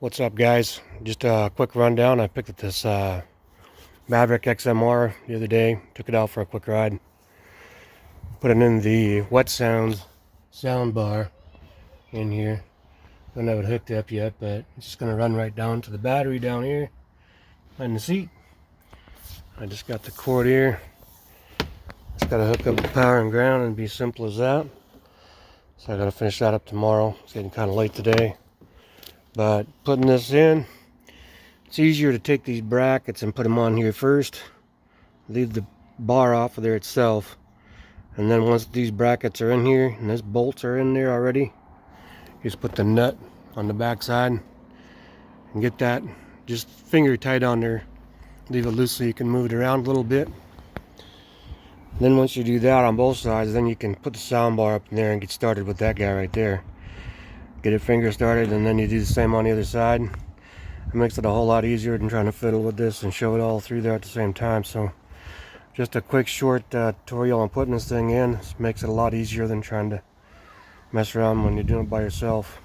What's up, guys? Just a quick rundown. I picked up this Maverick XMR the other day. Took it out for a quick ride. Put it in the Wet Sounds sound bar in here. Don't have it hooked up yet, but it's just gonna run right down to the battery down here on the seat. I just got the cord here. Just gotta hook up the power and ground and be simple as that. So I gotta finish that up tomorrow. It's getting kind of late today. But putting this in, it's easier to take these brackets and put them on here first. Leave the bar off of there itself. And then once these brackets are in here and these bolts are in there already, you just put the nut on the back side and get that just finger tight on there. Leave it loose so you can move it around a little bit. Then once you do that on both sides, then you can put the sound bar up in there and get started with that guy right there. Get it finger started, and then you do the same on the other side. It makes it a whole lot easier than trying to fiddle with this and show it all through there at the same time. So just a quick short tutorial on putting this thing in. This makes it a lot easier than trying to mess around when you're doing it by yourself.